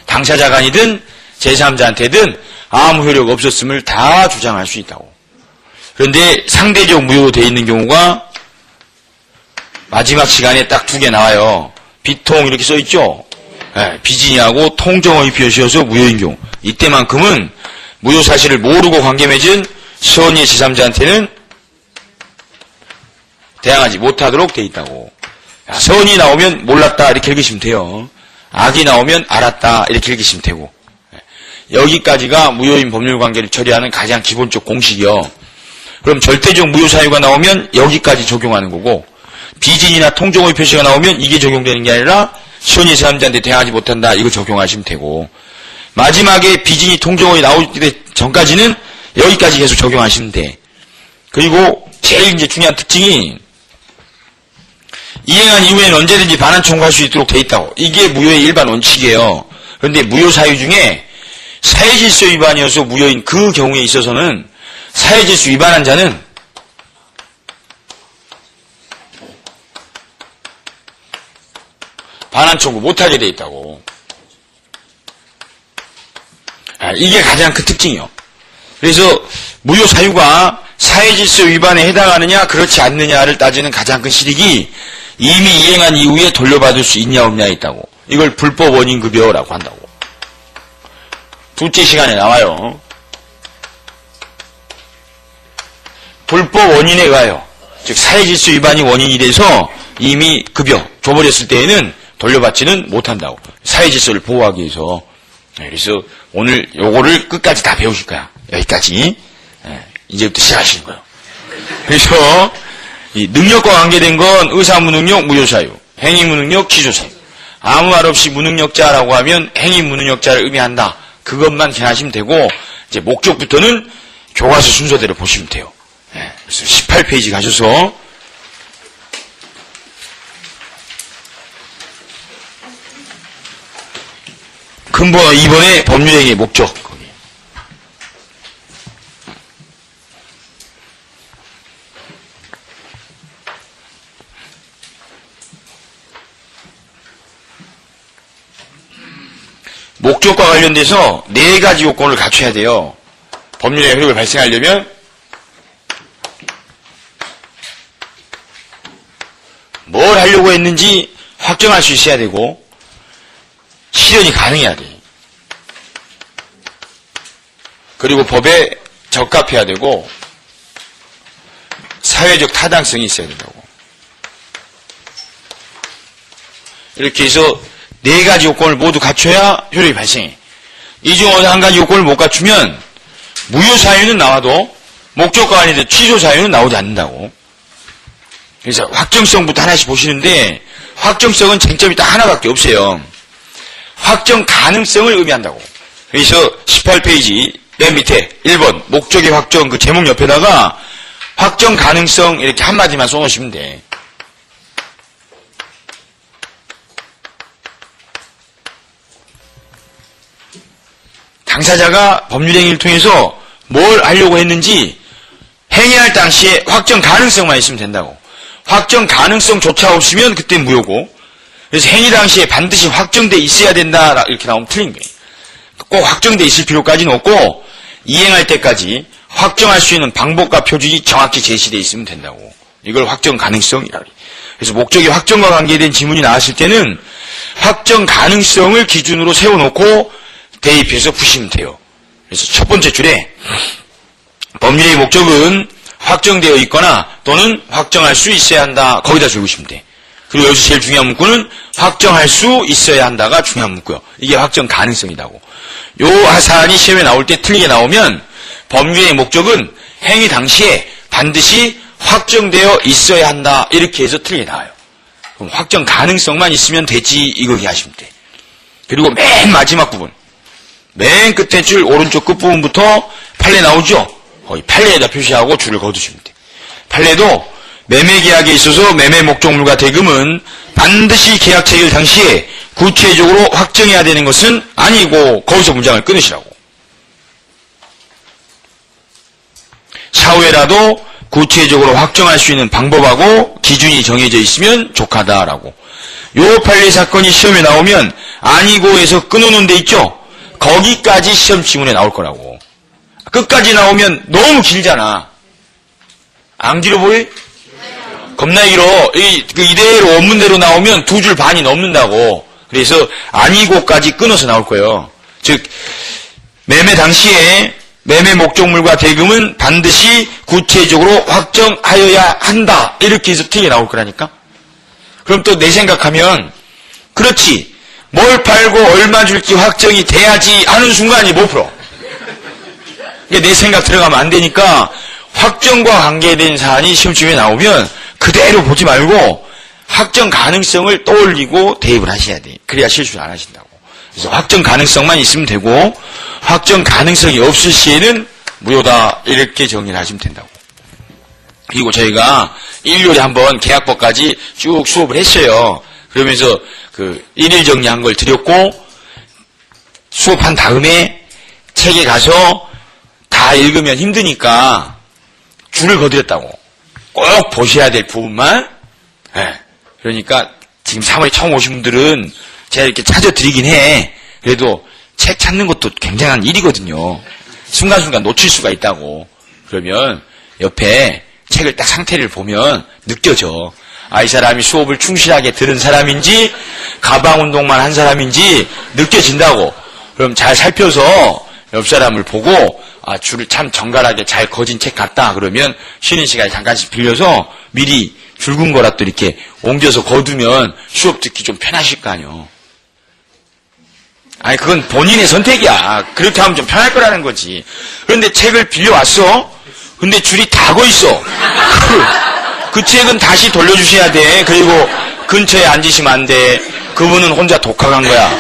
당사자 간이든 제3자한테든 아무 효력 없었음을 다 주장할 수 있다고. 그런데 상대적 무효로 되어 있는 경우가 마지막 시간에 딱 2개 나와요. 비통 이렇게 써있죠. 네, 비진이하고 통정의 표시여서 무효인 경우. 이때만큼은 무효 사실을 모르고 관계 맺은 선의의 제3자한테는 대항하지 못하도록 되어 있다고. 선이 나오면 몰랐다 이렇게 읽으시면 돼요. 악이 나오면 알았다 이렇게 읽으시면 되고. 여기까지가 무효인 법률관계를 처리하는 가장 기본적 공식이요. 그럼 절대적 무효 사유가 나오면 여기까지 적용하는 거고, 비진이나 통정의 표시가 나오면 이게 적용되는 게 아니라 선의 제3자한테 대항하지 못한다 이거 적용하시면 되고, 마지막에 비진이 통정의 나오기 전까지는 여기까지 계속 적용하시면 돼. 그리고 제일 이제 중요한 특징이 이행한 이후에는 언제든지 반환 청구할 수 있도록 돼 있다고. 이게 무효의 일반 원칙이에요. 그런데 무효 사유 중에 사회질서 위반이어서 무효인 그 경우에 있어서는 사회질서 위반한 자는 반환 청구 못하게 돼 있다고. 이게 가장 큰 특징이요. 그래서 무효 사유가 사회질서 위반에 해당하느냐 그렇지 않느냐를 따지는 가장 큰 실익이 이미 이행한 이후에 돌려받을 수 있냐 없냐에 있다고. 이걸 불법 원인급여라고 한다고. 둘째 시간에 나와요. 불법 원인에 의하여, 즉 사회질서 위반이 원인이 돼서 이미 급여 줘버렸을 때에는 돌려받지는 못한다고. 사회질서를 보호하기 위해서. 그래서 오늘 요거를 끝까지 다 배우실 거야. 여기까지. 이제부터 시작하시는 거예요. 그래서 이 능력과 관계된 건 의사무능력 무효사유, 행위무능력 취소사유. 아무 말 없이 무능력자라고 하면 행위무능력자를 의미한다. 그것만 기억하시면 되고, 이제 목적부터는 교과서 순서대로 보시면 돼요. 그래서 18페이지 가셔서 근본 2번의 법률행위의 목적. 목적과 관련돼서 4가지 요건을 갖춰야 돼요. 법률의 효력을 발생하려면 뭘 하려고 했는지 확정할 수 있어야 되고, 실현이 가능해야 돼. 그리고 법에 적합해야 되고, 사회적 타당성이 있어야 된다고. 이렇게 해서 4가지 요건을 모두 갖춰야 효력이 발생해. 이 중 어느 한 가지 요건을 못 갖추면 무효 사유는 나와도 목적과 관련된 취소 사유는 나오지 않는다고. 그래서 확정성부터 하나씩 보시는데, 확정성은 쟁점이 딱 하나밖에 없어요. 확정 가능성을 의미한다고. 그래서 18페이지 맨 밑에 1번 목적의 확정 그 제목 옆에다가 확정 가능성 이렇게 한마디만 써놓으시면 돼. 당사자가 법률행위를 통해서 뭘 하려고 했는지 행위할 당시에 확정 가능성만 있으면 된다고. 확정 가능성조차 없으면 그때 무효고, 그래서 행위 당시에 반드시 확정돼 있어야 된다 이렇게 나오면 틀린 거예요. 꼭 확정돼 있을 필요까지는 없고 이행할 때까지 확정할 수 있는 방법과 표준이 정확히 제시되어 있으면 된다고. 이걸 확정 가능성이라고 해요. 그래서 목적이 확정과 관계된 지문이 나왔을 때는 확정 가능성을 기준으로 세워놓고 대입해서 푸시면 돼요. 그래서 첫 번째 줄에 법률의 목적은 확정되어 있거나 또는 확정할 수 있어야 한다. 거기다 적으시면 돼. 그리고 여기서 제일 중요한 문구는 확정할 수 있어야 한다가 중요한 문구요. 이게 확정 가능성이라고. 요 하사안이 시험에 나올 때 틀리게 나오면 법률의 목적은 행위 당시에 반드시 확정되어 있어야 한다. 이렇게 해서 틀리게 나와요. 그럼 확정 가능성만 있으면 되지. 이거 이해하시면 돼. 그리고 맨 마지막 부분. 맨 끝에 줄 오른쪽 끝부분부터 판례 나오죠? 거의 판례에다 표시하고 줄을 거두시면 돼. 판례도 매매계약에 있어서 매매 목적물과 대금은 반드시 계약 체결 당시에 구체적으로 확정해야 되는 것은 아니고 거기서 문장을 끊으시라고. 차후에라도 구체적으로 확정할 수 있는 방법하고 기준이 정해져 있으면 족하다라고. 요 판례 사건이 시험에 나오면 아니고에서 끊어놓은 데 있죠? 거기까지 시험 지문에 나올 거라고. 끝까지 나오면 너무 길잖아. 안 길어 보여? 겁나 길어. 이대로 원문대로 나오면 2줄 반이 넘는다고. 그래서 아니고까지 끊어서 나올 거예요. 즉 매매 당시에 매매 목적물과 대금은 반드시 구체적으로 확정하여야 한다. 이렇게 해서 튀게 나올 거라니까. 그럼 또 내 생각하면 그렇지. 뭘 팔고 얼마 줄지 확정이 돼야지 하는 순간이 못 풀어. 내 생각 들어가면 안 되니까 확정과 관계된 사안이 시험지문에 나오면 그대로 보지 말고 확정 가능성을 떠올리고 대입을 하셔야 돼. 그래야 실수를 안 하신다고. 그래서 확정 가능성만 있으면 되고 확정 가능성이 없을 시에는 무효다. 이렇게 정리를 하시면 된다고. 그리고 저희가 일요일에 한번 계약법까지 쭉 수업을 했어요. 그러면서 일일 정리한 걸 드렸고 수업한 다음에 책에 가서 다 읽으면 힘드니까 줄을 거드렸다고. 꼭 보셔야 될 부분만. 네. 그러니까 지금 3월에 처음 오신 분들은 제가 이렇게 찾아드리긴 해. 그래도 책 찾는 것도 굉장한 일이거든요. 순간순간 놓칠 수가 있다고. 그러면 옆에 책을 딱 상태를 보면 느껴져. 아, 이 사람이 수업을 충실하게 들은 사람인지 가방 운동만 한 사람인지 느껴진다고. 그럼 잘 살펴서 옆 사람을 보고 아, 줄을 참 정갈하게 잘 거진 책 같다. 그러면 쉬는 시간에 잠깐씩 빌려서 미리 굵은 거라 또 이렇게 옮겨서 거두면 수업 듣기 좀 편하실 거 아니요. 아니 그건 본인의 선택이야. 그렇게 하면 좀 편할 거라는 거지. 그런데 책을 빌려왔어. 근데 줄이 다 거 있어. 그 책은 다시 돌려주셔야 돼. 그리고 근처에 앉으시면 안 돼. 그분은 혼자 독학한 거야.